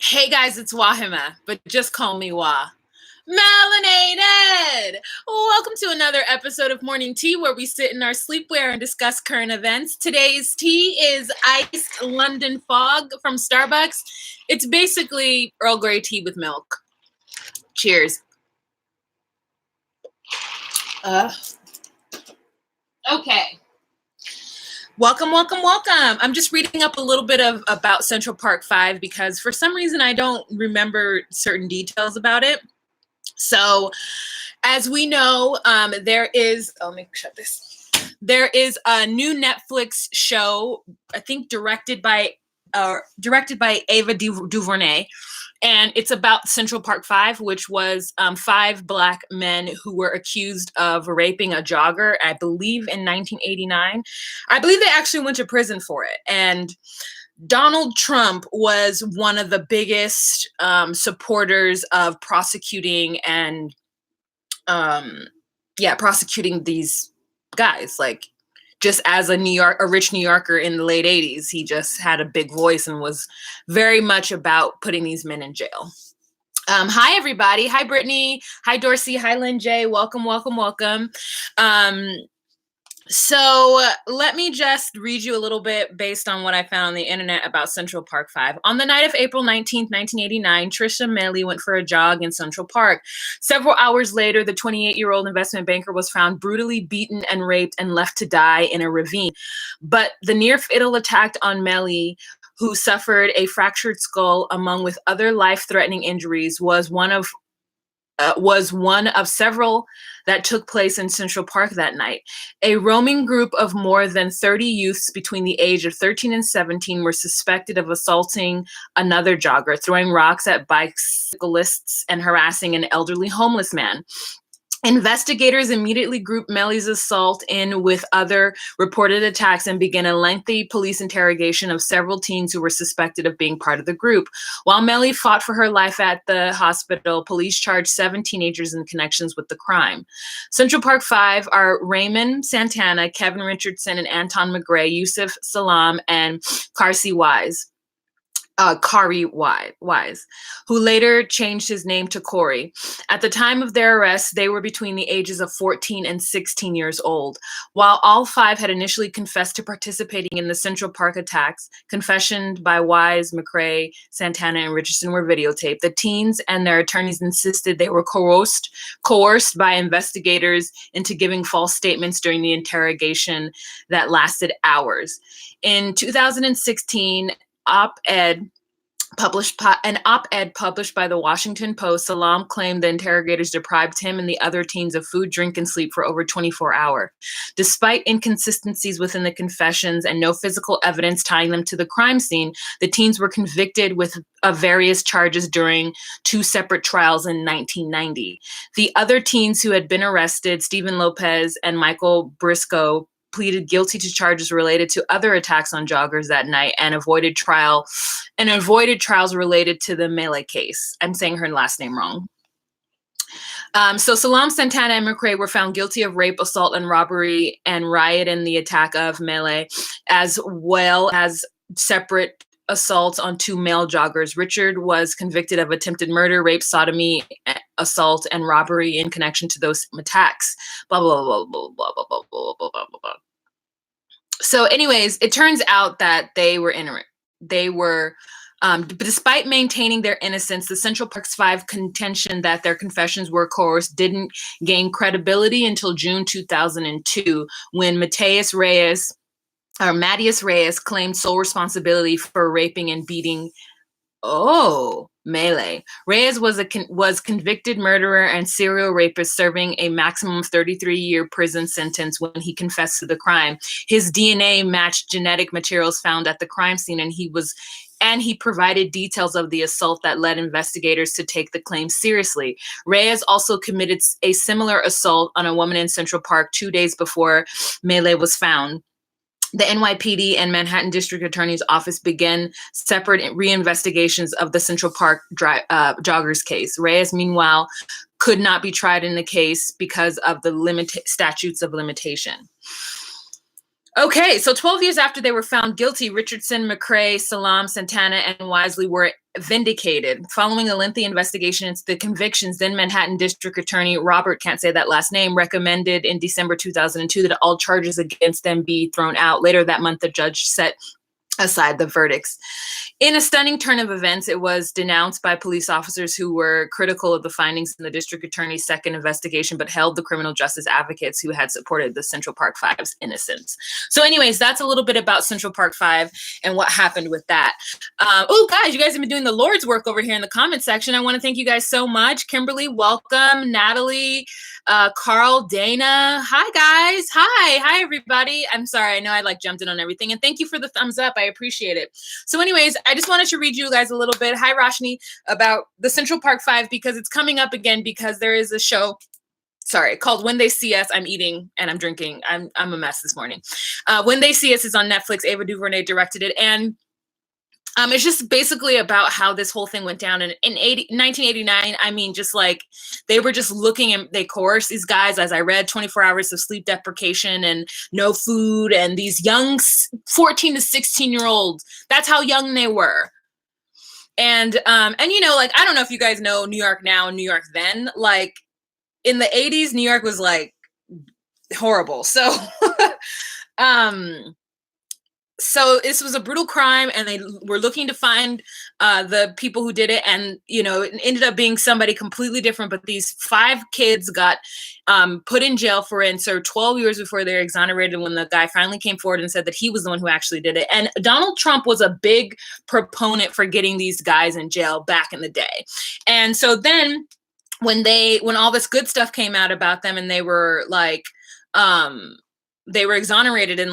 Hey guys, it's Wahima, but just call me Wah. Melanated! Welcome to another episode of Morning Tea where we sit in our sleepwear and discuss current events. Today's tea is iced London fog from Starbucks. It's basically Earl Grey tea with milk. Cheers. Okay. Welcome. I'm just reading up a little bit about Central Park 5 because for some reason I don't remember certain details about it. So, as we know, there is a new Netflix show, I think directed by Ava DuVernay, and it's about Central Park 5, which was 5 Black men who were accused of raping a jogger, I believe in 1989. I believe they actually went to prison for it, and Donald Trump was one of the biggest supporters of prosecuting prosecuting these guys. Like, just as a rich New Yorker in the late 80s, he just had a big voice and was very much about putting these men in jail. Hi, everybody. Hi, Brittany. Hi, Dorsey. Hi, Lynn J. Welcome. So let me just read you a little bit based on what I found on the internet about Central Park 5. On the night of April 19th, 1989, Trisha Meili went for a jog in Central Park. Several hours later, the 28-year-old investment banker was found brutally beaten and raped and left to die in a ravine. But the near-fatal attack on Meili, who suffered a fractured skull among with other life-threatening injuries, was one of several that took place in Central Park that night. A roaming group of more than 30 youths between the age of 13 and 17 were suspected of assaulting another jogger, throwing rocks at bicyclists, and harassing an elderly homeless man. Investigators immediately grouped Meili's assault in with other reported attacks and began a lengthy police interrogation of several teens who were suspected of being part of the group. While Meili fought for her life at the hospital, police charged 7 teenagers in connections with the crime. Central Park 5 are Raymond Santana, Kevin Richardson, and Anton McGray, Yusuf Salam, and Kari Wise, who later changed his name to Corey. At the time of their arrest, they were between the ages of 14 and 16 years old. While all 5 had initially confessed to participating in the Central Park attacks, confessions by Wise, McRae, Santana, and Richardson were videotaped. The teens and their attorneys insisted they were coerced by investigators into giving false statements during the interrogation that lasted hours. In 2016, an op-ed published by the Washington Post, Salam claimed the interrogators deprived him and the other teens of food, drink, and sleep for over 24 hours. Despite inconsistencies within the confessions and no physical evidence tying them to the crime scene, the teens were convicted of various charges during 2 separate trials in 1990. The other teens who had been arrested, Stephen Lopez and Michael Briscoe, pleaded guilty to charges related to other attacks on joggers that night and avoided trials related to the Meili case. I'm saying her last name wrong. So Salam, Santana, and McRae were found guilty of rape, assault, and robbery and riot in the attack of Meili, as well as separate assaults on 2 male joggers. Richard was convicted of attempted murder, rape, sodomy, assault, and robbery in connection to those attacks. Blah, blah, blah, blah, blah, blah, blah, blah, blah, blah, blah. So anyways, it turns out that they were but despite maintaining their innocence, the Central Park 5 contention that their confessions were coerced didn't gain credibility until June 2002, when Matthias Reyes claimed sole responsibility for raping and beating Meili. Reyes was convicted murderer and serial rapist, serving a maximum of 33-year prison sentence when he confessed to the crime. His DNA matched genetic materials found at the crime scene, and he provided details of the assault that led investigators to take the claim seriously. Reyes also committed a similar assault on a woman in Central Park 2 days before Meili was found. The NYPD and Manhattan District Attorney's Office began separate reinvestigations of the Central Park joggers case. Reyes, meanwhile, could not be tried in the case because of the statutes of limitation. Okay, so 12 years after they were found guilty, Richardson, McCrae, Salam, Santana, and Wisely were vindicated. Following a lengthy investigation into the convictions, then Manhattan District Attorney Robert, can't say that last name, recommended in December 2002 that all charges against them be thrown out. Later that month, the judge set aside the verdicts. In a stunning turn of events, it was denounced by police officers who were critical of the findings in the district attorney's second investigation, but held the criminal justice advocates who had supported the Central Park Five's innocence. So anyways, that's a little bit about Central Park Five and what happened with that. Oh, guys, you guys have been doing the Lord's work over here in the comment section. I want to thank you guys so much. Kimberly, welcome. Natalie, Carl, Dana. Hi, guys. Hi, everybody. I'm sorry. I know I jumped in on everything. And thank you for the thumbs up. I appreciate it. So anyways, I just wanted to read you guys a little bit. Hi, Roshni, about the Central Park Five, because it's coming up again, because there is a show, called When They See Us. I'm eating and I'm drinking. I'm a mess this morning. When They See Us is on Netflix. Ava DuVernay directed it. And it's just basically about how this whole thing went down in 1989. I mean, just they were just looking, and they coerced these guys, as I read, 24 hours of sleep deprivation and no food. And these young 14 to 16-year-olds, that's how young they were. And I don't know if you guys know New York now and New York then. In the 80s, New York was horrible. So, so this was a brutal crime, and they were looking to find the people who did it. And, it ended up being somebody completely different. But these 5 kids got put in jail for it and served 12 years before they were exonerated, when the guy finally came forward and said that he was the one who actually did it. And Donald Trump was a big proponent for getting these guys in jail back in the day. And so then when all this good stuff came out about them, and they were exonerated in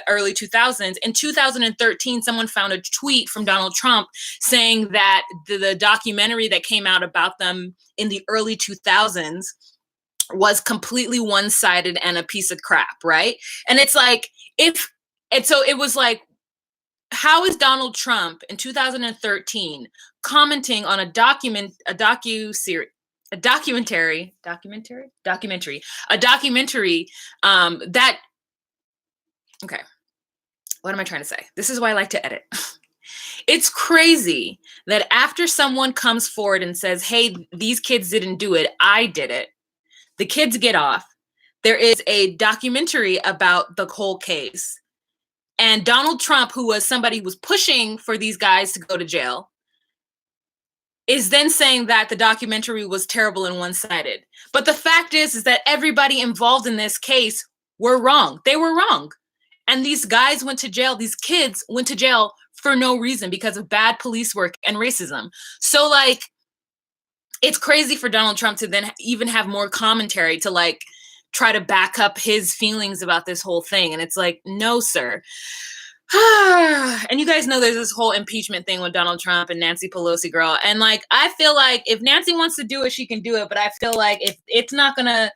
early 2000s. In 2013, someone found a tweet from Donald Trump saying that the documentary that came out about them in the early 2000s was completely one-sided and a piece of crap, right? And it's so it was how is Donald Trump in 2013 commenting on a documentary that, okay, what am I trying to say? This is why I like to edit. It's crazy that after someone comes forward and says, hey, these kids didn't do it, I did it, the kids get off. There is a documentary about the whole case. And Donald Trump, who was somebody who was pushing for these guys to go to jail, is then saying that the documentary was terrible and one-sided. But the fact is that everybody involved in this case were wrong. They were wrong. And these guys went to jail. These kids went to jail for no reason, because of bad police work and racism. So it's crazy for Donald Trump to then even have more commentary to try to back up his feelings about this whole thing. And it's no, sir. And you guys know there's this whole impeachment thing with Donald Trump and Nancy Pelosi, girl. And I feel if Nancy wants to do it, she can do it. But I feel if it's not gonna,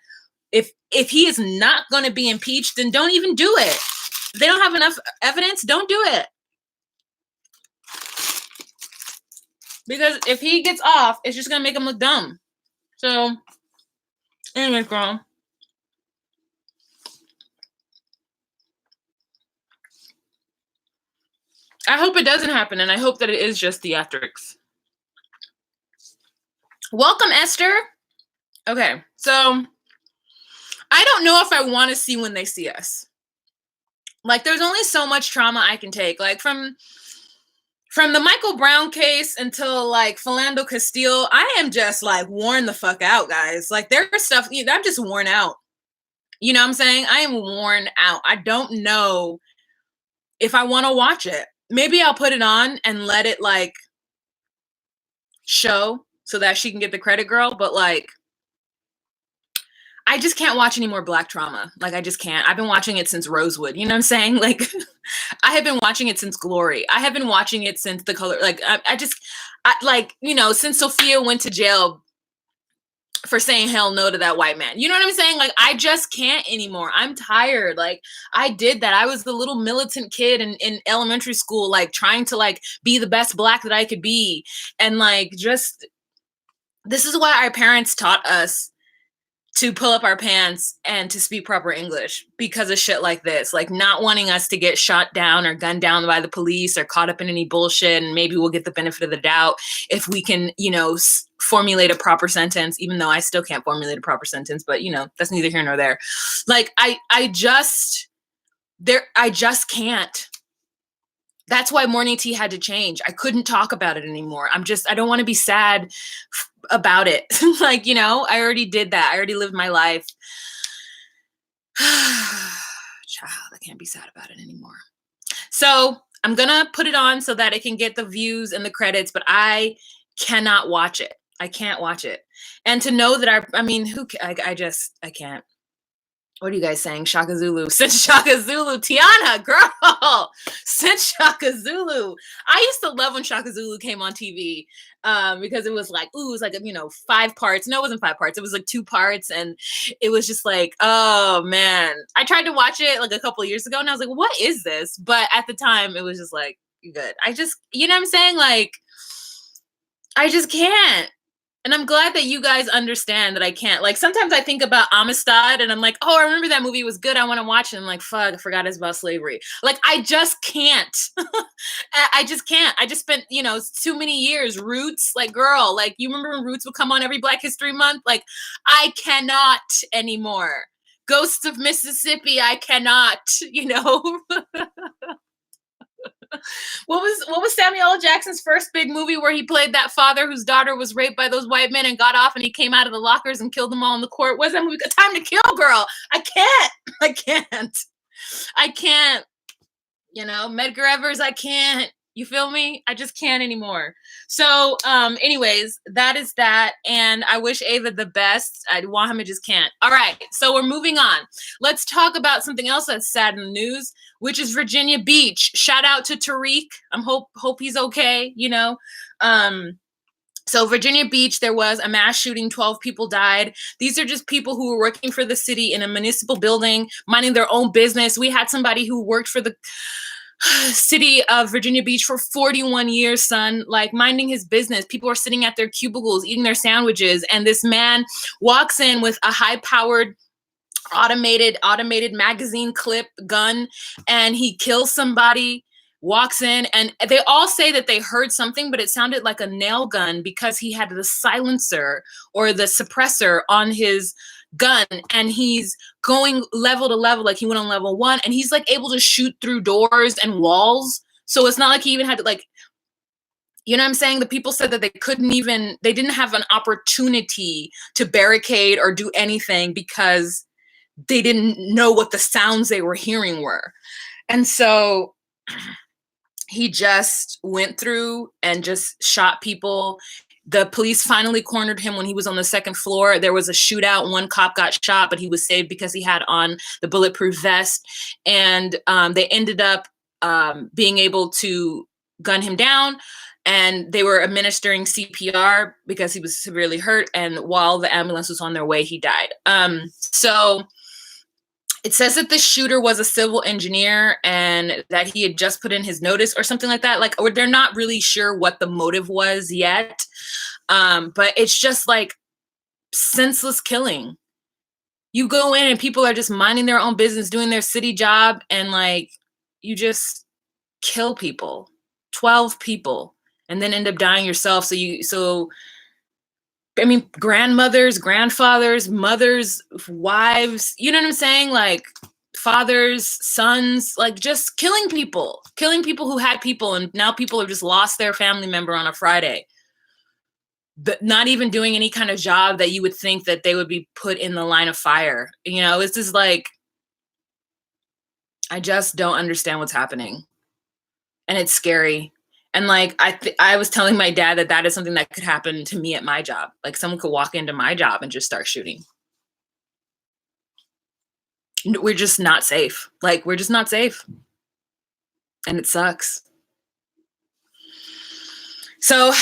if he is not gonna be impeached, then don't even do it. If they don't have enough evidence, don't do it. Because if he gets off, it's just gonna make him look dumb. So, anyway, girl. I hope it doesn't happen, and I hope that it is just theatrics. Welcome, Esther. Okay, so I don't know if I want to see When They See Us. There's only so much trauma I can take. From the Michael Brown case until Philando Castile, I am just worn the fuck out, guys. There's stuff, I'm just worn out. You know what I'm saying? I am worn out. I don't know if I want to watch it. Maybe I'll put it on and let it show so that she can get the credit, girl. But I just can't watch any more Black trauma. I just can't. I've been watching it since Rosewood. You know what I'm saying? I have been watching it since Glory. I have been watching it since The Color. Since Sophia went to jail for saying hell no to that white man. You know what I'm saying? I just can't anymore. I'm tired. I did that. I was the little militant kid in elementary school, trying to be the best Black that I could be. And this is why our parents taught us to pull up our pants and to speak proper English because of shit like this, like not wanting us to get shot down or gunned down by the police or caught up in any bullshit. And maybe we'll get the benefit of the doubt if we can, formulate a proper sentence, even though I still can't formulate a proper sentence, but that's neither here nor there. Like I just can't. That's why morning tea had to change. I couldn't talk about it anymore. I don't want to be sad about it. Like, I already did that. I already lived my life. Child, I can't be sad about it anymore. So I'm going to put it on so that it can get the views and the credits, but I cannot watch it. I can't watch it. And to know that I can't. What are you guys saying? Shaka Zulu. Since Shaka Zulu. Tiana, girl. Since Shaka Zulu. I used to love when Shaka Zulu came on TV because it was like, it was like, 5 parts. No, it wasn't 5 parts. It was like 2 parts. And it was just like, oh, man. I tried to watch it like a couple of years ago and I was like, what is this? But at the time, it was just like, good. I just, you know what I'm saying? Like, I just can't. And I'm glad that you guys understand that I can't. Like, sometimes I think about Amistad and I'm like, oh, I remember that movie was good. I want to watch it. And I'm like, fuck, I forgot it's about slavery. Like, I just can't. I just can't. I just spent, too many years. Roots, like, girl, like, you remember when Roots would come on every Black History Month? Like, I cannot anymore. Ghosts of Mississippi, I cannot, What was Samuel L. Jackson's first big movie where he played that father whose daughter was raped by those white men and got off and he came out of the lockers and killed them all in the court? What's that movie? Time to Kill, girl. I can't. Medgar Evers, I can't. You feel me? I just can't anymore. So, anyways, that is that. And I wish Ava the best. I want him, I just can't. All right. So we're moving on. Let's talk about something else that's sad in the news, which is Virginia Beach. Shout out to Tariq. Hope he's okay. So Virginia Beach, there was a mass shooting, 12 people died. These are just people who were working for the city in a municipal building, minding their own business. We had somebody who worked for the city of Virginia Beach for 41 years, son, like minding his business. People are sitting at their cubicles, eating their sandwiches. And this man walks in with a high-powered automated magazine clip gun and he kills somebody, walks in, and they all say that they heard something, but it sounded like a nail gun because he had the silencer or the suppressor on his gun and he's going level to level, like he went on level 1 and he's like able to shoot through doors and walls. So it's not like he even had to, like, you know what I'm saying? The people said that they didn't have an opportunity to barricade or do anything because they didn't know what the sounds they were hearing were. And so he just went through and just shot people. The police finally cornered him when he was on the 2nd floor. There was a shootout. 1 cop got shot, but he was saved because he had on the bulletproof vest. And they ended up being able to gun him down. And they were administering CPR because he was severely hurt. And while the ambulance was on their way, he died. So it says that the shooter was a civil engineer and that he had just put in his notice or something like that. Like, or they're not really sure what the motive was yet. But it's just like senseless killing. You go in and people are just minding their own business, doing their city job, and like you just kill people, 12 people, and then end up dying yourself. I mean, grandmothers, grandfathers, mothers, wives, you know what I'm saying? Like fathers, sons, like just killing people who had people. And now people have just lost their family member on a Friday, but not even doing any kind of job that you would think that they would be put in the line of fire. It's just like, I just don't understand what's happening. And it's scary. And like, I was telling my dad that is something that could happen to me at my job. Like someone could walk into my job and just start shooting. We're just not safe. Like, we're just not safe. And it sucks. So,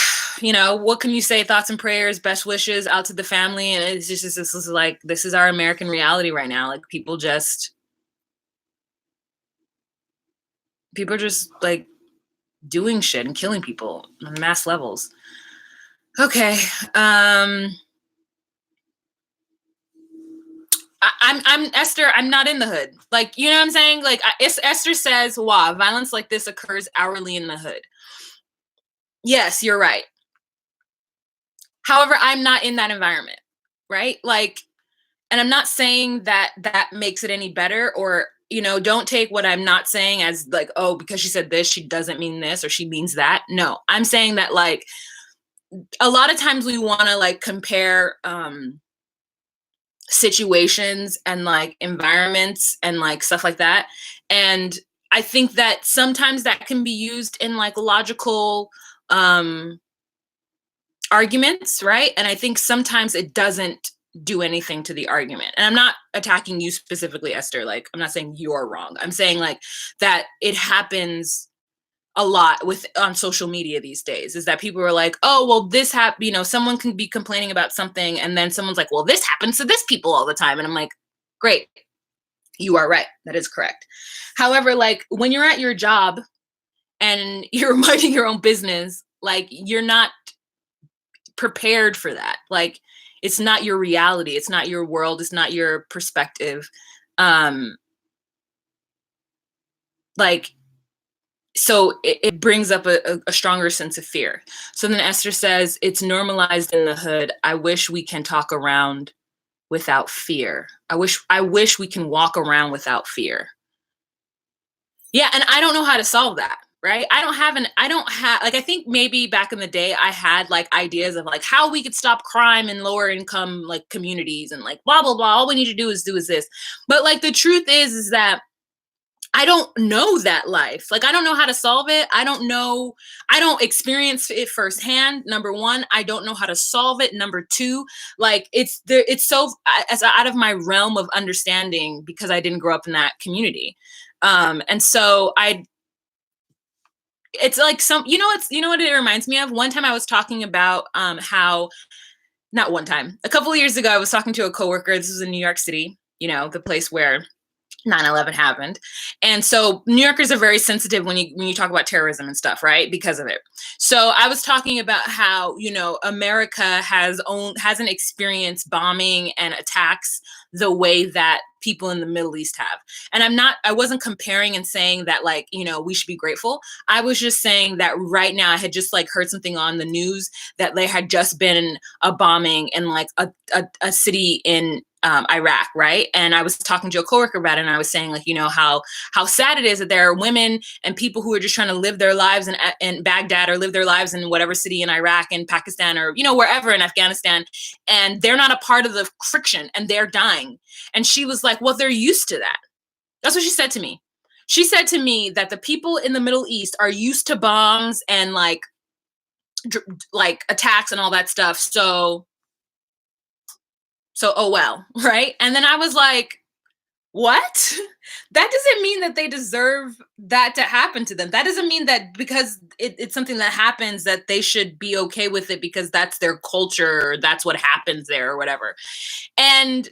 what can you say? Thoughts and prayers, best wishes out to the family. And it's just, this is our American reality right now. Like people are just like doing shit and killing people on mass levels. Okay. I'm Esther. I'm not in the hood. Like, you know what I'm saying? Like, Esther says, wow, violence like this occurs hourly in the hood. Yes, you're right. However, I'm not in that environment, right? Like, and I'm not saying that that makes it any better, or, you know, don't take what I'm not saying as like, oh, because she said this, she doesn't mean this, or she means that. No, I'm saying that, like, a lot of times we want to like compare situations and like environments and like stuff like that. And I think that sometimes that can be used in like logical um arguments, right? And I think sometimes it doesn't do anything to the argument. And I'm not attacking you specifically, Esther. Like, I'm not saying you're wrong. I'm saying like that it happens a lot with on social media these days, is that people are like, oh, well, this happened, you know, someone can be complaining about something and then someone's like, well, this happens to this people all the time. And I'm like, great, you are right. That is correct. However, like when you're at your job and you're minding your own business, like you're not prepared for that. Like it's not your reality. It's not your world. It's not your perspective. Um, like so it brings up a stronger sense of fear. So then Esther says, it's normalized in the hood. I wish we can talk around without fear. I wish we can walk around without fear. Yeah, and I don't know how to solve that, right? I don't have like I think maybe back in the day I had like ideas of like how we could stop crime in lower income like communities and like blah blah blah. All we need to do is this. But like the truth is that I don't know that life. Like, I don't know how to solve it. I don't know. I don't experience it firsthand. Number one, I don't know how to solve it. Number two, like it's there. It's so as out of my realm of understanding because I didn't grow up in that community. And so it's like you know what it reminds me of? One time I was talking about, how, not one time, a couple of years ago, I was talking to a coworker. This was in New York City, you know, the place where 9/11 happened. And so New Yorkers are very sensitive when you talk about terrorism and stuff, right? Because of it. So I was talking about how, you know, America hasn't experienced bombing and attacks the way that people in the Middle East have. And I wasn't comparing and saying that like, you know, we should be grateful. I was just saying that right now I had just like heard something on the news that there had just been a bombing in like a city in Iraq, right? And I was talking to a coworker about it, and I was saying, like, you know, how sad it is that there are women and people who are just trying to live their lives in Baghdad, or live their lives in whatever city in Iraq and Pakistan, or you know, wherever in Afghanistan, and they're not a part of the friction and they're dying. And she was like, well, they're used to that. That's what she said to me. She said to me that the people in the Middle East are used to bombs and like attacks and all that stuff. So oh well, right? And then I was like, what? That doesn't mean that they deserve that to happen to them. That doesn't mean that because it's something that happens that they should be okay with it because that's their culture, or that's what happens there, or whatever. And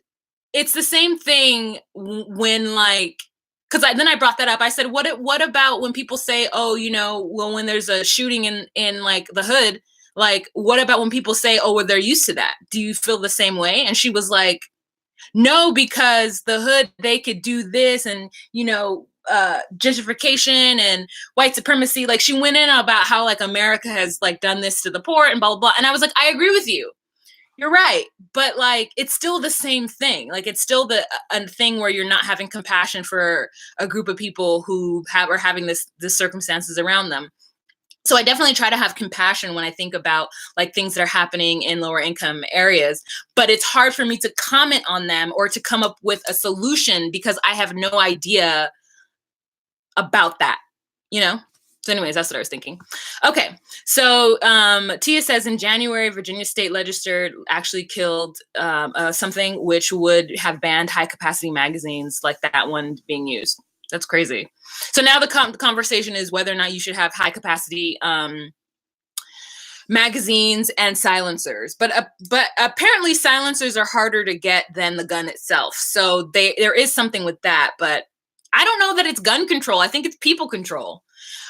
it's the same thing when like, because then I brought that up. I said, what about when people say, oh, you know, well, when there's a shooting in like the hood, like what about when people say, oh, well, they're used to that? Do you feel the same way? And she was like, no, because the hood, they could do this and, you know, gentrification and white supremacy. Like she went in about how like America has like done this to the poor and blah, blah, blah. And I was like, I agree with you. You're right. But like, it's still the same thing. Like it's still a thing where you're not having compassion for a group of people who are having the circumstances around them. So I definitely try to have compassion when I think about like things that are happening in lower income areas, but it's hard for me to comment on them or to come up with a solution because I have no idea about that, you know? So anyways, that's what I was thinking. Okay, so Tia says in January, Virginia state legislature actually killed something which would have banned high capacity magazines like that one being used. That's crazy. So now the conversation is whether or not you should have high capacity magazines and silencers. But apparently silencers are harder to get than the gun itself. So there is something with that, but I don't know that it's gun control. I think it's people control.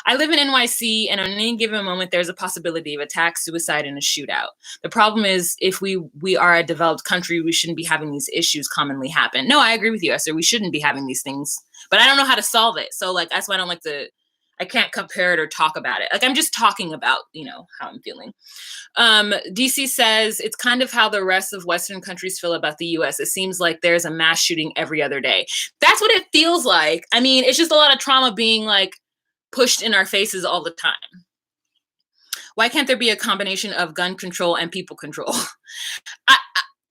I live in NYC, and on any given moment, there's a possibility of attack, suicide, and a shootout. The problem is, if we are a developed country, we shouldn't be having these issues commonly happen. No, I agree with you, Esther. We shouldn't be having these things, but I don't know how to solve it. So, like, that's why I don't like to. I can't compare it or talk about it. Like, I'm just talking about, how I'm feeling. DC says it's kind of how the rest of Western countries feel about the US. It seems like there's a mass shooting every other day. That's what it feels like. I mean, it's just a lot of trauma being like pushed in our faces all the time. Why can't there be a combination of gun control and people control?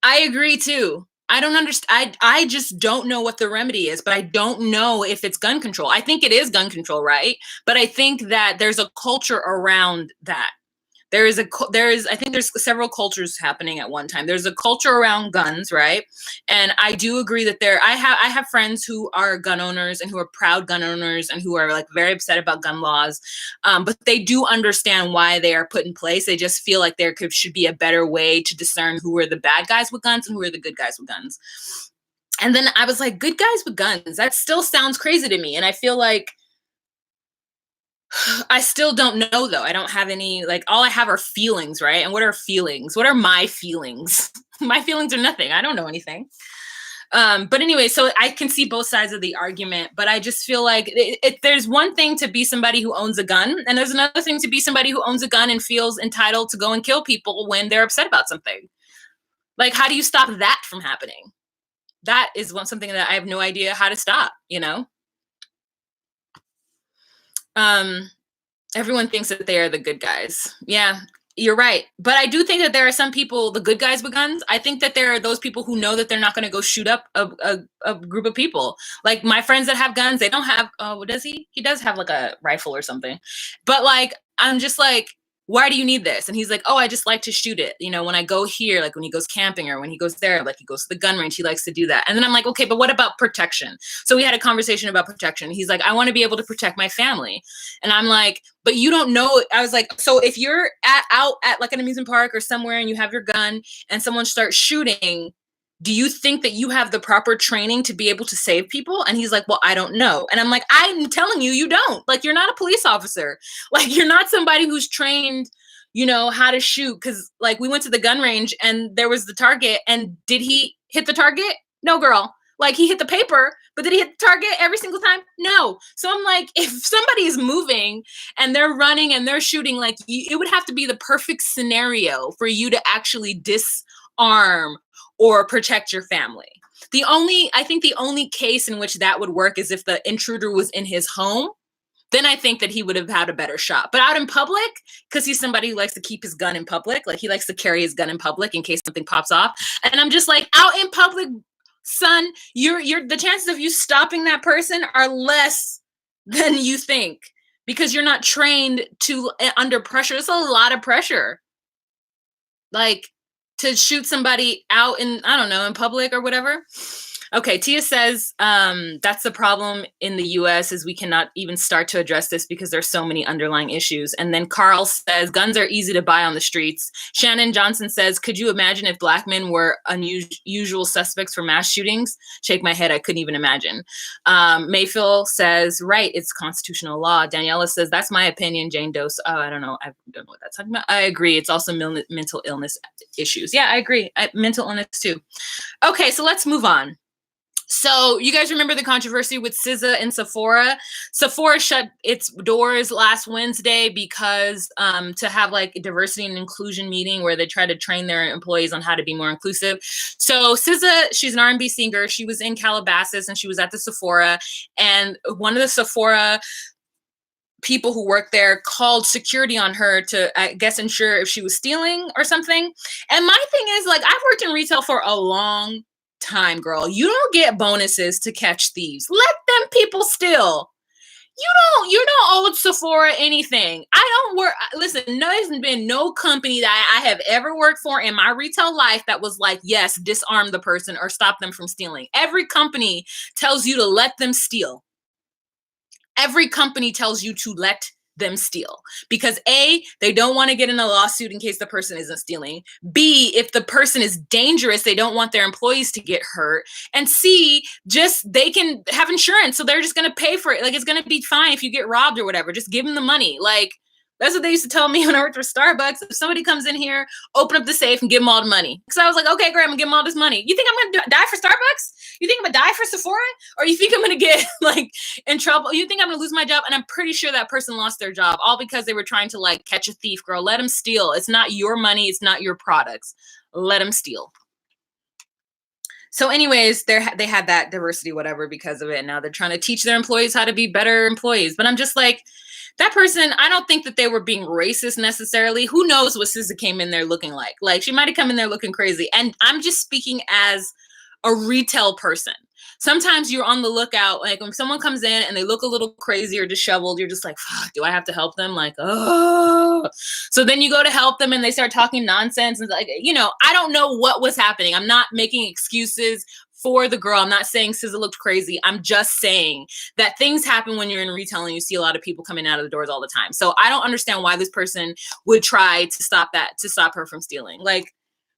I agree too. I don't understand. I just don't know what the remedy is, but I don't know if it's gun control. I think it is gun control, right? But I think that there's a culture around that. I think there's several cultures happening at one time. There's a culture around guns, right? And I do agree that I have friends who are gun owners and who are proud gun owners and who are like very upset about gun laws. But they do understand why they are put in place. They just feel like there should be a better way to discern who are the bad guys with guns and who are the good guys with guns. And then I was like, good guys with guns. That still sounds crazy to me. And I feel like, I still don't know though. I don't have any, like, all I have are feelings, right? And what are feelings? What are my feelings? My feelings are nothing. I don't know anything. But anyway, so I can see both sides of the argument, but I just feel like there's one thing to be somebody who owns a gun, and there's another thing to be somebody who owns a gun and feels entitled to go and kill people when they're upset about something. Like, how do you stop that from happening? That is something that I have no idea how to stop, Everyone thinks that they are the good guys. Yeah, you're right. But I do think that there are some people, the good guys with guns. I think that there are those people who know that they're not going to go shoot up a group of people. Like my friends that have guns, they don't have, does he? He does have like a rifle or something. But like, I'm just like, why do you need this? And he's like, I just like to shoot it. When I go here, like when he goes camping or when he goes there, like he goes to the gun range, he likes to do that. And then I'm like, okay, but what about protection? So we had a conversation about protection. He's like, I want to be able to protect my family. And I'm like, but you don't know. I was like, so if you're out at like an amusement park or somewhere and you have your gun and someone starts shooting, do you think that you have the proper training to be able to save people? And he's like, well, I don't know. And I'm like, I'm telling you, you don't. Like, you're not a police officer. Like, you're not somebody who's trained, how to shoot. Because, like, we went to the gun range and there was the target. And did he hit the target? No, girl. Like, he hit the paper, but did he hit the target every single time? No. So I'm like, if somebody is moving and they're running and they're shooting, like, it would have to be the perfect scenario for you to actually disarm or protect your family. I think the only case in which that would work is if the intruder was in his home. Then I think that he would have had a better shot. But out in public, because he's somebody who likes to keep his gun in public, like he likes to carry his gun in public in case something pops off. And I'm just like, out in public, son, the chances of you stopping that person are less than you think because you're not trained to under pressure. It's a lot of pressure. Like, to shoot somebody out in, I don't know, in public or whatever. Okay, Tia says, that's the problem in the US is we cannot even start to address this because there's so many underlying issues. And then Carl says, guns are easy to buy on the streets. Shannon Johnson says, could you imagine if black men were unusual suspects for mass shootings? Shake my head, I couldn't even imagine. Mayfield says, right, it's constitutional law. Daniela says, that's my opinion. Jane Doe, I don't know what that's talking about. I agree, it's also mental illness issues. Yeah, I agree, mental illness too. Okay, so let's move on. So you guys remember the controversy with SZA and Sephora? Sephora shut its doors last Wednesday because to have like a diversity and inclusion meeting where they try to train their employees on how to be more inclusive. So SZA, she's an R&B singer. She was in Calabasas and she was at the Sephora, and one of the Sephora people who work there called security on her to, I guess, ensure if she was stealing or something. And my thing is, like, I've worked in retail for a long time, girl. You don't get bonuses to catch thieves. Let them people steal. You don't owe Sephora anything. Listen, there's been no company that I have ever worked for in my retail life that was like, yes, disarm the person or stop them from stealing. Every company tells you to let them steal. Every company tells you to let them steal because A, they don't want to get in a lawsuit in case the person isn't stealing. B, if the person is dangerous, they don't want their employees to get hurt. And C, just they can have insurance, so they're just going to pay for it. Like, it's going to be fine if you get robbed or whatever. Just give them the money. Like, that's what they used to tell me when I worked for Starbucks. If somebody comes in here, open up the safe and give them all the money. So I was like, okay, great, I'm gonna give them all this money. You think I'm gonna die for Starbucks? You think I'm gonna die for Sephora? Or you think I'm gonna get like in trouble? You think I'm gonna lose my job? And I'm pretty sure that person lost their job all because they were trying to like catch a thief. Girl, let them steal. It's not your money. It's not your products. Let them steal. So anyways, they had that diversity, whatever, because of it. And now they're trying to teach their employees how to be better employees. But I'm just like, that person, I don't think that they were being racist necessarily. Who knows what SZA came in there looking like? Like, she might have come in there looking crazy. And I'm just speaking as a retail person. Sometimes you're on the lookout. Like, when someone comes in and they look a little crazy or disheveled, you're just like, fuck, do I have to help them? Like, oh. So then you go to help them and they start talking nonsense. And like, you know, I don't know what was happening. I'm not making excuses for the girl. I'm not saying SZA looked crazy. I'm just saying that things happen when you're in retail and you see a lot of people coming out of the doors all the time. So I don't understand why this person would try to stop her from stealing. Like,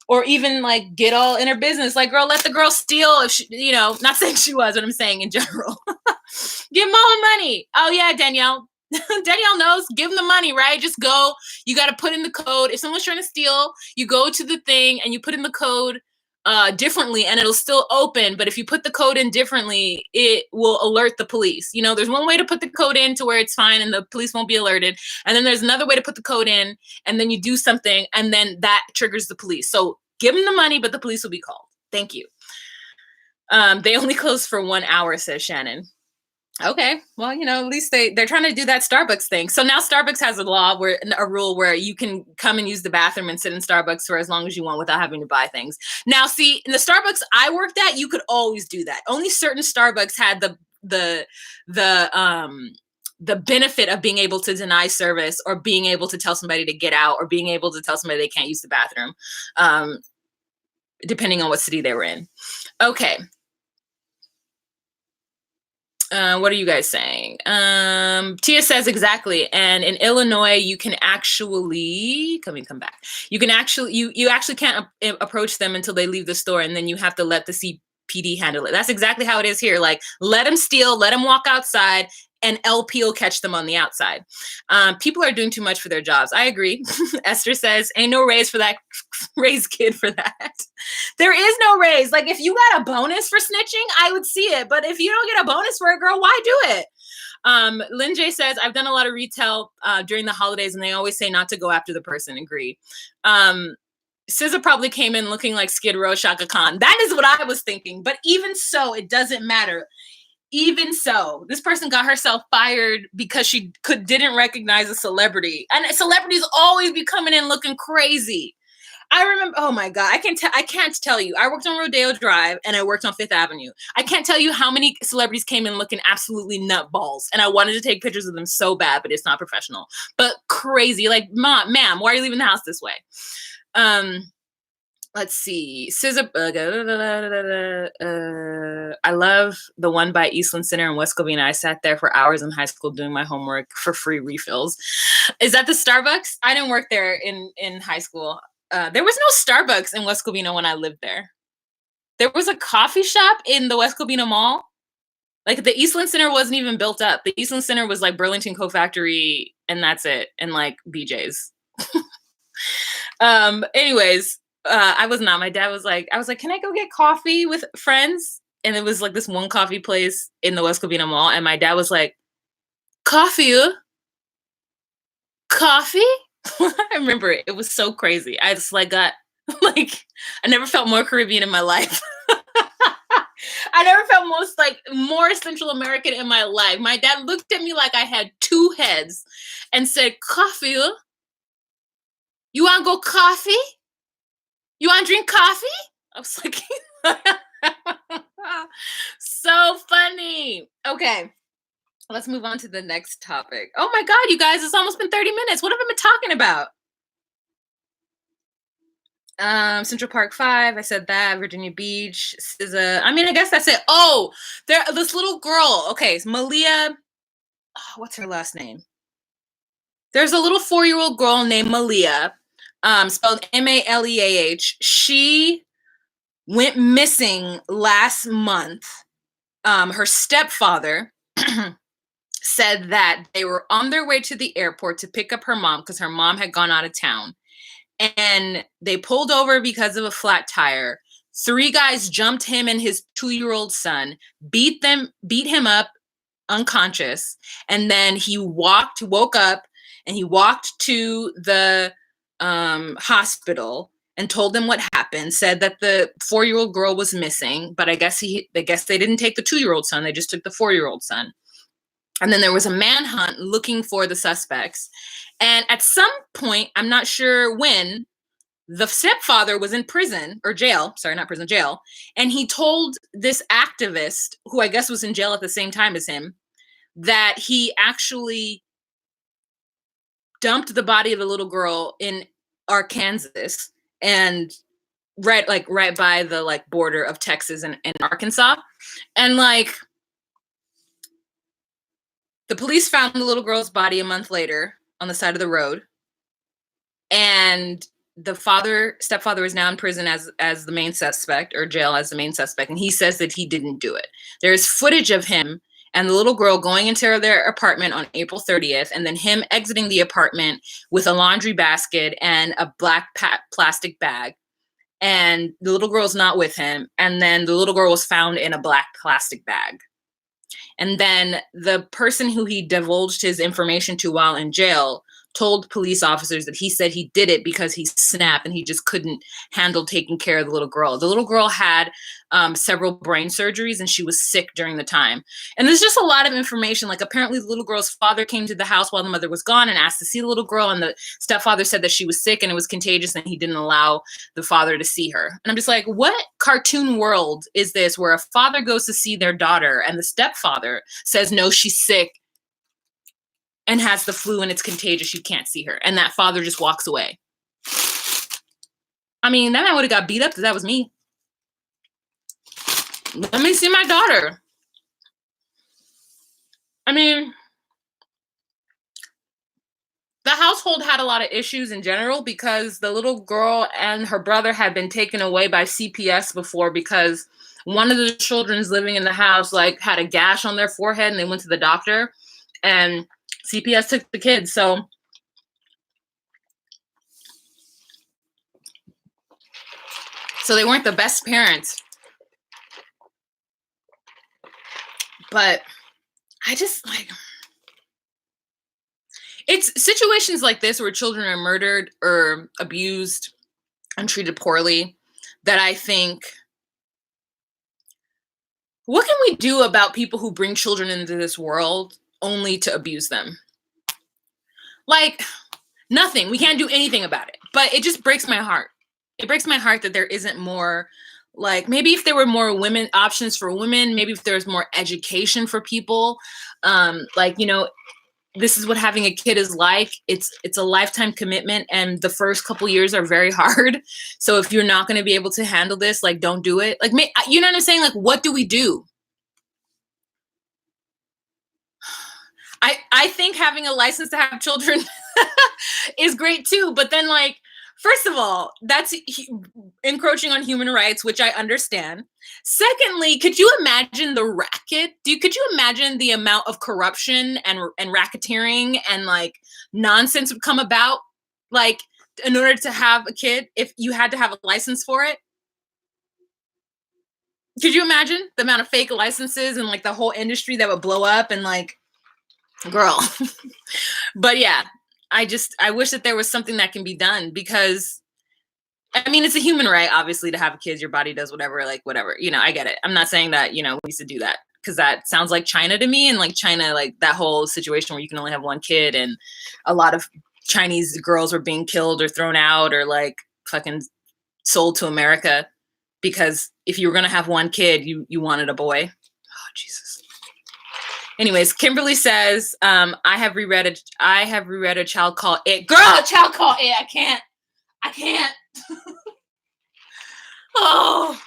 or even like get all in her business. Like, girl, let the girl steal if she, you know, not saying she was, but I'm saying in general. Give them all the money. Oh yeah, Danielle. Danielle knows. Give them the money, right? Just go. You got to put in the code. If someone's trying to steal, you go to the thing and you put in the code differently and it'll still open. But if you put the code in differently, it will alert the police. You know, there's one way to put the code in to where it's fine and the police won't be alerted. And then there's another way to put the code in and then you do something and then that triggers the police. So give them the money, but the police will be called. Thank you. They only close for 1 hour, says Shannon. Okay, well, you know, at least they're trying to do that Starbucks thing. So now Starbucks has a rule where you can come and use the bathroom and sit in Starbucks for as long as you want without having to buy things. Now, see, in the Starbucks I worked at, you could always do that. Only certain Starbucks had the benefit of being able to deny service or being able to tell somebody to get out or being able to tell somebody they can't use the bathroom, depending on what city they were in. Okay. What are you guys saying? Tia says exactly. And in Illinois, you can actually come back. You can actually you actually can't approach them until they leave the store, and then you have to let the CPD handle it. That's exactly how it is here. Like, let them steal, let them walk outside, and LP will catch them on the outside. People are doing too much for their jobs. I agree. Esther says, ain't no raise for that. Raise kid for that. There is no raise. Like, if you got a bonus for snitching, I would see it. But if you don't get a bonus for it, girl, why do it? Lynn J says, I've done a lot of retail during the holidays, and they always say not to go after the person. Agree. SZA probably came in looking like Skid Row, Shaka Khan. That is what I was thinking. But even so, it doesn't matter. Even so, this person got herself fired because she didn't recognize a celebrity. And celebrities always be coming in looking crazy. I remember, oh my God, I can't tell you. I worked on Rodeo Drive and I worked on Fifth Avenue. I can't tell you how many celebrities came in looking absolutely nutballs. And I wanted to take pictures of them so bad, but it's not professional. But crazy, like, ma'am, why are you leaving the house this way? Let's see. SZA. I love the one by Eastland Center in West Covina. I sat there for hours in high school doing my homework for free refills. Is that the Starbucks? I didn't work there in high school. There was no Starbucks in West Covina when I lived there. There was a coffee shop in the West Covina Mall. Like, the Eastland Center wasn't even built up. The Eastland Center was like Burlington Coat Factory, and that's it, and like BJ's. Anyways. I was not. My dad was like, I was like, can I go get coffee with friends? And it was like this one coffee place in the West Covina Mall. And my dad was like, coffee? Coffee? I remember it. It was so crazy. I just like got, like, I never felt more Caribbean in my life. I never felt more Central American in my life. My dad looked at me like I had two heads and said, coffee? You want to go coffee? You want to drink coffee? I was like, so funny. Okay, let's move on to the next topic. Oh my God, you guys, it's almost been 30 minutes. What have I been talking about? Central Park 5, I said that. Virginia Beach, SZA. I mean, I guess that's it. Oh, this little girl. Okay, it's Malia. Oh, what's her last name? There's a little 4-year-old girl named Malia, spelled Maleah. She went missing last month. Her stepfather said that they were on their way to the airport to pick up her mom because her mom had gone out of town. And they pulled over because of a flat tire. 3 guys jumped him and his 2-year-old son, beat him up unconscious, and then he woke up and he walked to the hospital and told them what happened, said that the 4-year-old girl was missing, but I guess they didn't take the 2-year-old son, they just took the 4-year-old son. And then there was a manhunt looking for the suspects. And at some point, I'm not sure when, the stepfather was in prison or jail. Sorry, not prison, jail. And he told this activist, who I guess was in jail at the same time as him, that he actually dumped the body of a little girl in Arkansas and right by the border of Texas and Arkansas. And the police found the little girl's body a month later on the side of the road. And the stepfather is now in prison as the main suspect, or jail as the main suspect. And he says that he didn't do it. There's footage of him and the little girl going into their apartment on April 30th, and then him exiting the apartment with a laundry basket and a black plastic bag. And the little girl's not with him. And then the little girl was found in a black plastic bag. And then the person who he divulged his information to while in jail told police officers that he said he did it because he snapped and he just couldn't handle taking care of the little girl. The little girl had several brain surgeries and she was sick during the time. And there's just a lot of information. Apparently the little girl's father came to the house while the mother was gone and asked to see the little girl. And the stepfather said that she was sick and it was contagious and he didn't allow the father to see her. And I'm just like, what cartoon world is this where a father goes to see their daughter and the stepfather says, no, she's sick and has the flu and it's contagious, you can't see her. And that father just walks away. I mean, that man would have got beat up if that was me. Let me see my daughter. I mean, the household had a lot of issues in general because the little girl and her brother had been taken away by CPS before because one of the children's living in the house had a gash on their forehead and they went to the doctor and CPS took the kids. So they weren't the best parents. But I just it's situations like this where children are murdered or abused and treated poorly that I think, what can we do about people who bring children into this world only to abuse them? Nothing. We can't do anything about it. But it just breaks my heart. It breaks my heart that there isn't more, maybe if there were more women options for women, maybe if there's more education for people, this is what having a kid is like. It's a lifetime commitment and the first couple years are very hard. So if you're not going to be able to handle this, don't do it. You know what I'm saying? What do we do? I think having a license to have children is great too. But then first of all, that's encroaching on human rights, which I understand. Secondly, could you imagine the racket? Could you imagine the amount of corruption and racketeering and nonsense would come about in order to have a kid if you had to have a license for it? Could you imagine the amount of fake licenses and the whole industry that would blow up and girl. But yeah, I wish that there was something that can be done because I mean, it's a human right, obviously, to have a kid, your body does whatever, whatever, I get it. I'm not saying that, we used to do that because that sounds like China to me. And China, that whole situation where you can only have one kid and a lot of Chinese girls were being killed or thrown out or fucking sold to America because if you were going to have one kid, you wanted a boy. Oh, Jesus. Anyways, Kimberly says, I have reread a Child Called It. Girl, a Child Called It. I can't. Oh.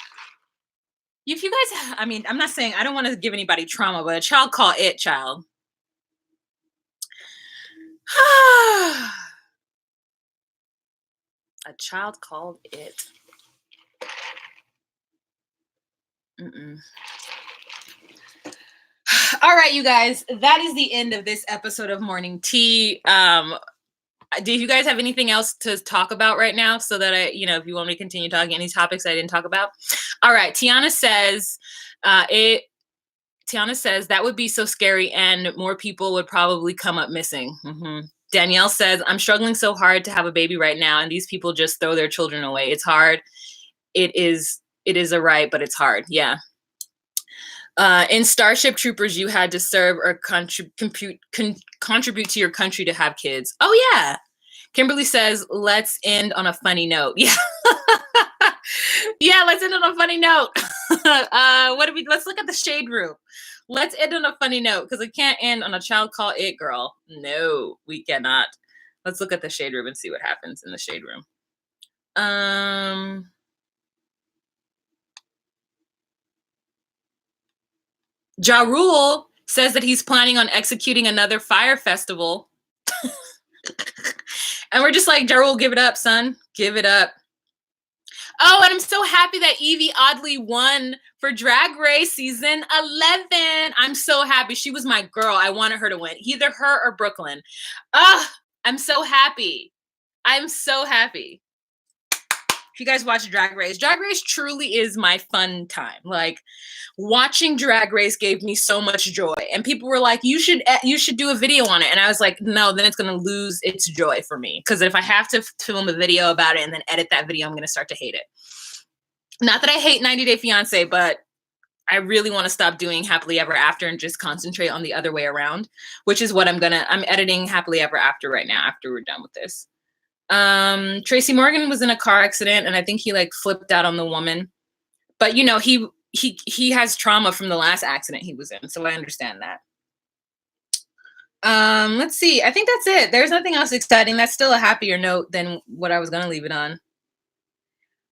If you guys, I mean, I'm not saying, I don't want to give anybody trauma, but A Child Called It, child. A child called it. Mm-mm. All right, you guys, that is the end of this episode of Morning Tea. Do you guys have anything else to talk about right now so that if you want me to continue talking any topics I didn't talk about? All right, Tiana says that would be so scary and more people would probably come up missing. Danielle says, I'm struggling so hard to have a baby right now, and these people just throw their children away. It's hard. It is a right, but it's hard. Yeah. In Starship Troopers, you had to serve or contribute to your country to have kids. Oh, yeah. Kimberly says, let's end on a funny note. Yeah. Yeah, let's end on a funny note. Let's look at the shade room. Let's end on a funny note because it can't end on a child call it girl. No, we cannot. Let's look at the shade room and see what happens in the shade room. Ja Rule says that he's planning on executing another fire festival. And we're just like, Ja Rule, give it up, son. Give it up. Oh, and I'm so happy that Evie Oddly won for Drag Race season 11. I'm so happy. She was my girl. I wanted her to win. Either her or Brooklyn. I'm so happy. I'm so happy. If you guys watch Drag Race truly is my fun time. Like, watching Drag Race gave me so much joy. And people were like, you should do a video on it. And I was like, no, then it's going to lose its joy for me. Because if I have to film a video about it and then edit that video, I'm going to start to hate it. Not that I hate 90 Day Fiancé, but I really want to stop doing Happily Ever After and just concentrate on the other way around, which is what I'm editing Happily Ever After right now after we're done with this. Tracy Morgan was in a car accident and I think he like flipped out on the woman. But he has trauma from the last accident he was in, so I understand that. Let's see. I think that's it. There's nothing else exciting. That's still a happier note than what I was going to leave it on.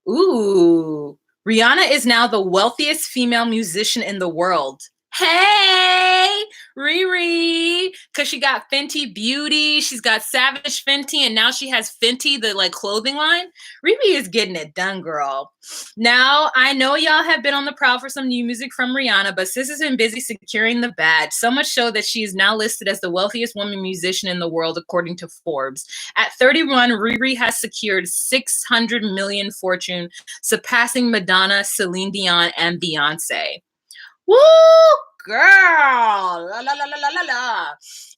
Ooh. Rihanna is now the wealthiest female musician in the world. Hey, Riri, because she got Fenty Beauty, she's got Savage Fenty, and now she has Fenty, the like clothing line. Riri is getting it done, girl. Now, I know y'all have been on the prowl for some new music from Rihanna, but sis has been busy securing the bag, so much so that she is now listed as the wealthiest woman musician in the world, according to Forbes. At 31, Riri has secured 600 million fortune, surpassing Madonna, Celine Dion, and Beyonce. Woo, girl. La, la, la, la, la, la.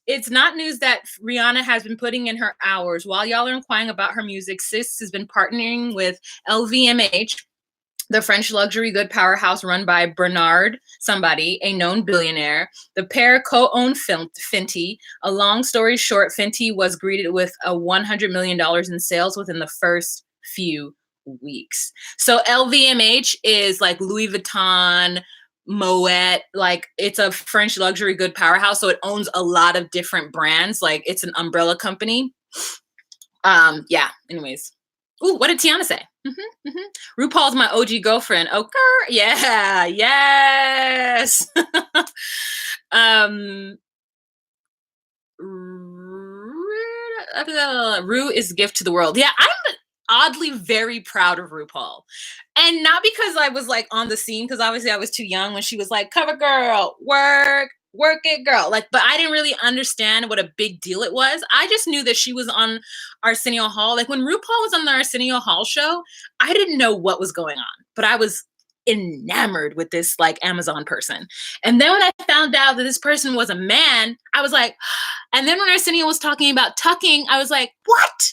It's not news that Rihanna has been putting in her hours. While y'all are inquiring about her music, sis has been partnering with LVMH, the French luxury good powerhouse run by Bernard, a known billionaire. The pair co-own Fenty. A long story short, Fenty was greeted with $100 million in sales within the first few weeks. So LVMH is like Louis Vuitton, Moet, like it's a French luxury good powerhouse, so it owns a lot of different brands. Like it's an umbrella company. Yeah. Anyways, ooh, what did Tiana say? RuPaul's my OG girlfriend. Oh, girl, yeah, yes. Ru is gift to the world. Yeah, I'm oddly very proud of RuPaul. And not because I was like on the scene, because obviously I was too young when she was like, cover girl, work it, girl. Like, but I didn't really understand what a big deal it was. I just knew that she was on Arsenio Hall. Like when RuPaul was on the Arsenio Hall show, I didn't know what was going on, but I was enamored with this like Amazon person. And then when I found out that this person was a man, I was like, and then when Arsenio was talking about tucking, I was like, what?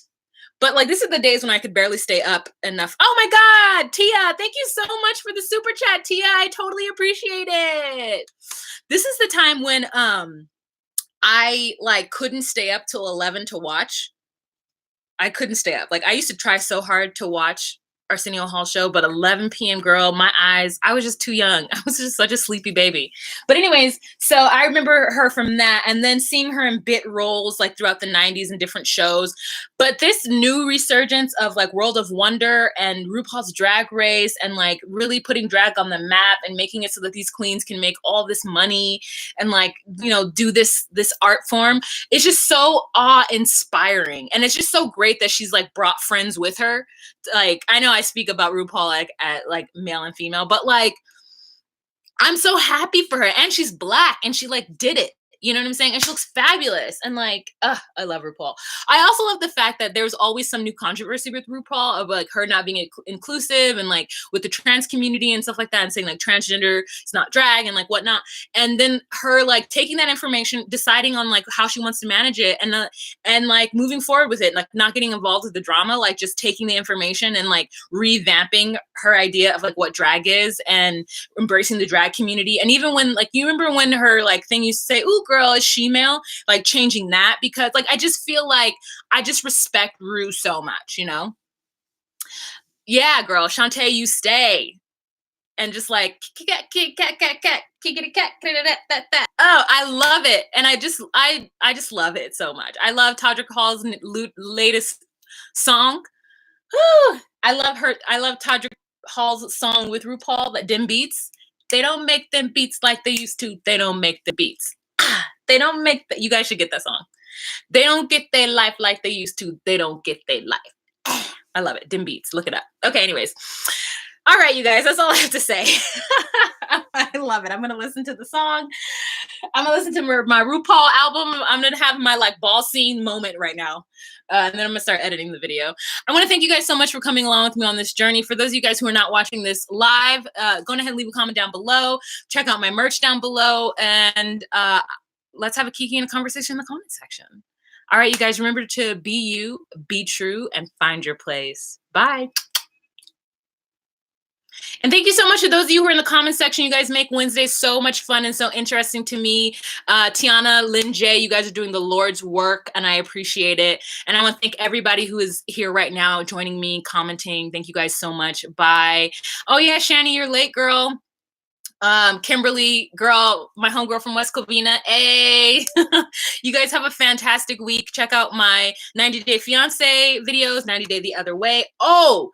But like, this is the days when I could barely stay up enough. Oh my God, Tia, thank you so much for the super chat, Tia. I totally appreciate it. This is the time when I like couldn't stay up till 11 to watch. I couldn't stay up. Like I used to try so hard to watch Arsenio Hall show, but 11 p.m. girl, my eyes, I was just too young. I was just such a sleepy baby. But anyways, so I remember her from that, and then seeing her in bit roles like throughout the 90s and different shows. But this new resurgence of like World of Wonder and RuPaul's Drag Race and like really putting drag on the map and making it so that these queens can make all this money and like, you know, do this art form. It's just so awe-inspiring. And it's just so great that she's like brought friends with her. Like, I know I speak about RuPaul like at like male and female, but like I'm so happy for her. And she's Black and she like did it. You know what I'm saying? And she looks fabulous. And like, I love RuPaul. I also love the fact that there's always some new controversy with RuPaul of like her not being inclusive and like with the trans community and stuff like that and saying like transgender is not drag and like whatnot. And then her like taking that information, deciding on like how she wants to manage it and like moving forward with it, like not getting involved with the drama, like just taking the information and like revamping her idea of like what drag is and embracing the drag community. And even when like, you remember when her like thing used to say, "Ooh, girl, is she male?" Like changing that, because like I just feel like I just respect Rue so much, you know? Yeah, girl, Shantae, you stay. And just like cat, oh, I love it. And I just love it so much. I love Todrick Hall's latest song. Whew. I love Todrick Hall's song with RuPaul, that Dim Beats. They don't make them beats like they used to. They don't make the beats. They don't make you guys should get that song. They don't get their life like they used to. They don't get their life. I love it. Dim Beats. Look it up. Okay, anyways. All right, you guys, that's all I have to say. I love it. I'm going to listen to the song. I'm going to listen to my RuPaul album. I'm going to have my like ball scene moment right now. And then I'm going to start editing the video. I want to thank you guys so much for coming along with me on this journey. For those of you guys who are not watching this live, go ahead and leave a comment down below. Check out my merch down below. And let's have a kiki and a conversation in the comment section. All right, you guys, remember to be you, be true, and find your place. Bye. And thank you so much to those of you who are in the comment section. You guys make Wednesdays so much fun and so interesting to me. Tiana, Lynn J, you guys are doing the Lord's work, and I appreciate it. And I want to thank everybody who is here right now, joining me, commenting. Thank you guys so much. Bye. Oh, yeah, Shani, you're late, girl. Kimberly, girl, my homegirl from West Covina. Hey, you guys have a fantastic week. Check out my 90 Day Fiance videos, 90 Day the Other Way. Oh,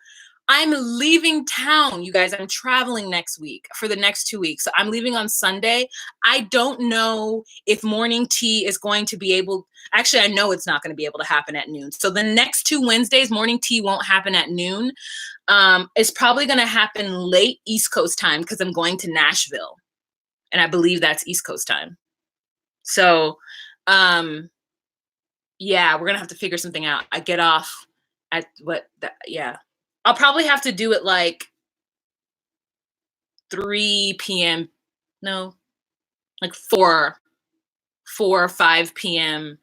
I'm leaving town, you guys. I'm traveling next week for the next 2 weeks. So I'm leaving on Sunday. I don't know if morning tea is going to be able, actually, I know it's not going to be able to happen at noon. So the next 2 Wednesdays, morning tea won't happen at noon. It's probably going to happen late East Coast time because I'm going to Nashville. And I believe that's East Coast time. So, yeah, we're going to have to figure something out. I get off at yeah. I'll probably have to do it like 3 p.m. No, like 4 or 5 p.m.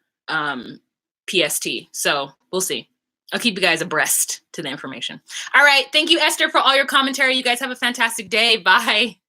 PST. So we'll see. I'll keep you guys abreast to the information. All right. Thank you, Esther, for all your commentary. You guys have a fantastic day. Bye.